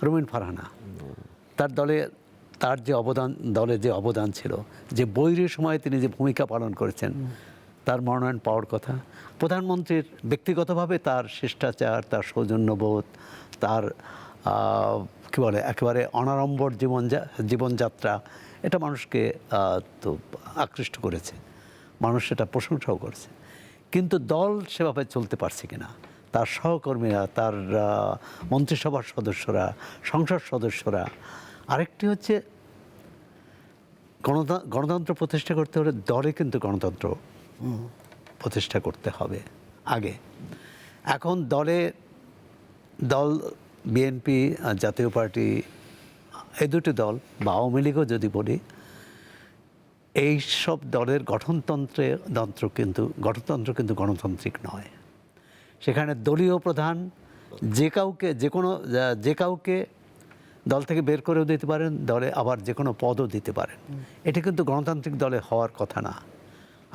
রুমিন ফারহানা তার যে অবদান, দলের যে অবদান ছিল, যে বৈরী সময়ে তিনি যে ভূমিকা পালন করেছেন, তার মনোনয়ন পাওয়ার কথা। প্রধানমন্ত্রীর ব্যক্তিগতভাবে তার শিষ্টাচার, তার সৌজন্যবোধ, তার কী বলে একেবারে অনাড়ম্বর জীবনযাত্রা, এটা মানুষকে তো আকৃষ্ট করেছে, মানুষ সেটা প্রশংসাও করেছে। কিন্তু দল সেভাবে চলতে পারছে কিনা, তার সহকর্মীরা, তার মন্ত্রিসভার সদস্যরা, সংসদ সদস্যরা। আরেকটি হচ্ছে গণতন্ত্র প্রতিষ্ঠা করতে হলে দলে কিন্তু গণতন্ত্র প্রতিষ্ঠা করতে হবে আগে। এখন দল বিএনপি, জাতীয় পার্টি, এই দুটি দল বা আওয়ামী লীগও যদি বলি, এই সব দলের গঠনতন্ত্র কিন্তু গণতান্ত্রিক নয়। সেখানে দলীয় প্রধান যে কাউকে দল থেকে বের করেও দিতে পারেন, দলে আবার যে কোনো পদও দিতে পারেন। এটি কিন্তু গণতান্ত্রিক দলে হওয়ার কথা না।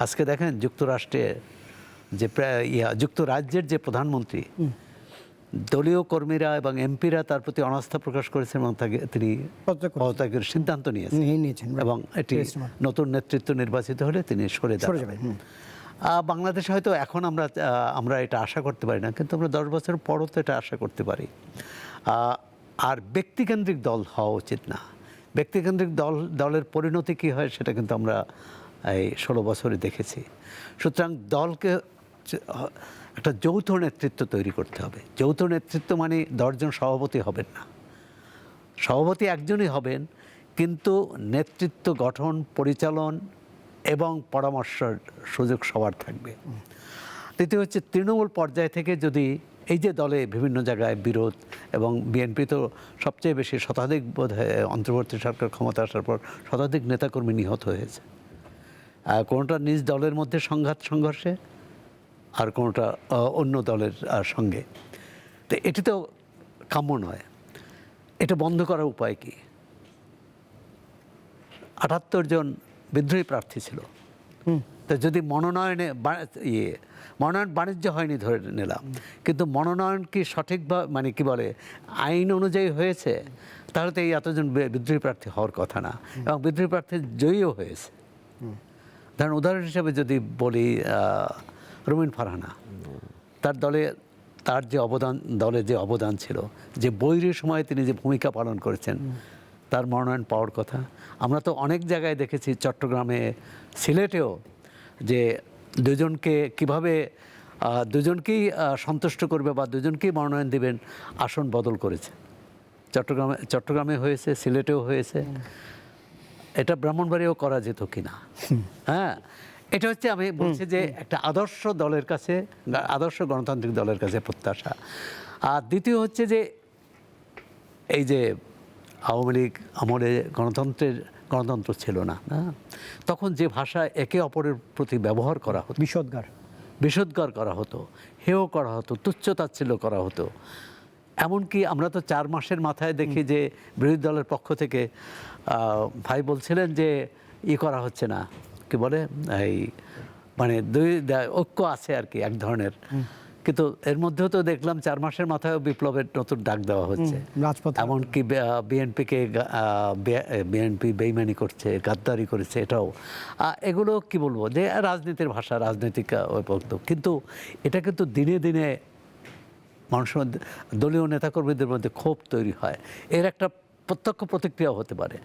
আজকে দেখেন যুক্তরাজ্যের যে প্রধানমন্ত্রী, দলীয় কর্মীরা এবং এমপিরা তার প্রতি অনাস্থা প্রকাশ করেছেন এবং তিনি পদত্যাগের সিদ্ধান্ত নিয়েছেন এবং এটি নতুন নেতৃত্ব নির্বাচিত হলে তিনি সরে যাবেন। বাংলাদেশে হয়তো এখন আমরা এটা আশা করতে পারি না, কিন্তু আমরা 10 বছর পরও তো এটা আশা করতে পারি। আর ব্যক্তিকেন্দ্রিক দল হওয়া উচিত না। ব্যক্তিকেন্দ্রিক দলের পরিণতি কী হয় সেটা কিন্তু আমরা এই 16 বছরে দেখেছি। সুতরাং দলকে একটা যৌথ নেতৃত্ব তৈরি করতে হবে। যৌথ নেতৃত্ব মানে 10 জন সভাপতি হবেন না, সভাপতি একজনই হবেন, কিন্তু নেতৃত্ব গঠন, পরিচালন এবং পরামর্শের সুযোগ সবার থাকবে। দ্বিতীয় হচ্ছে তৃণমূল পর্যায় থেকে যদি এই যে দলে বিভিন্ন জায়গায় বিরোধ, এবং বিএনপি তো সবচেয়ে বেশি, শতাধিক বোধহয় অন্তর্বর্তী সরকার ক্ষমতা আসার পর শতাধিক নেতাকর্মী নিহত হয়েছে। কোনোটা নিজ দলের মধ্যে সংঘর্ষে, আর কোনোটা অন্য দলের সঙ্গে। তো এটি তো কাম্য নয়। এটা বন্ধ করার উপায় কি? 78 জন বিদ্রোহী প্রার্থী ছিল। তো যদি মনোনয়ন বাণিজ্য হয়নি ধরে নিলাম, কিন্তু মনোনয়ন কি সঠিকভাবে মানে কি বলে আইন অনুযায়ী হয়েছে, তাহলে তো এই এতজন বিদ্রোহী প্রার্থী হওয়ার কথা না, এবং বিদ্রোহী প্রার্থী জয়ীও হয়েছে। ধরেন উদাহরণ হিসেবে যদি বলি, রুমিন ফারহানা, তার যে দলের যে অবদান ছিল, যে বৈরী সময়ে তিনি যে ভূমিকা পালন করেছেন, তার মনোনয়ন পাওয়ার কথা। আমরা তো অনেক জায়গায় দেখেছি, চট্টগ্রামে, সিলেটেও, যে দুজনকেই সন্তুষ্ট করবে বা দুজনকেই মনোনয়ন দিবেন, আসন বদল করেছে। চট্টগ্রামে হয়েছে, সিলেটেও হয়েছে। এটা ব্রাহ্মণবাড়িয়াও করা যেত কিনা? হ্যাঁ, এটা হচ্ছে আমি বলছি যে একটা আদর্শ গণতান্ত্রিক দলের কাছে প্রত্যাশা। আর দ্বিতীয় হচ্ছে যে এই যে আওয়ামী লীগ আমলে গণতন্ত্র ছিল না, তখন যে ভাষা একে অপরের প্রতি ব্যবহার করা হতো, বিষোদ্গার করা হতো, হেয় করা হতো, তুচ্ছতাচ্ছিল্য করা হতো। এমনকি আমরা তো 4 মাসের মাথায় দেখি যে বিরোধী দলের পক্ষ থেকে ভাই বলছিলেন যে করা হচ্ছে না, কি বলে এই মানে ঐক্য আছে আর কি এক ধরনের, কিন্তু এর মধ্যেও তো দেখলাম 4 মাসের মাথায় বিপ্লবের নতুন ডাক দেওয়া হচ্ছে। এমনকি বিএনপি বেইমানি করছে, গাদ্দারি করেছে, এটাও এগুলো কি বলবো যে রাজনীতির ভাষা, রাজনৈতিক বক্তব্য। কিন্তু এটা কিন্তু দিনে দিনে মানুষের মধ্যে, দলীয় নেতাকর্মীদের মধ্যে ক্ষোভ তৈরি হয়, এর একটা প্রত্যক্ষ প্রতিক্রিয়াও হতে পারে।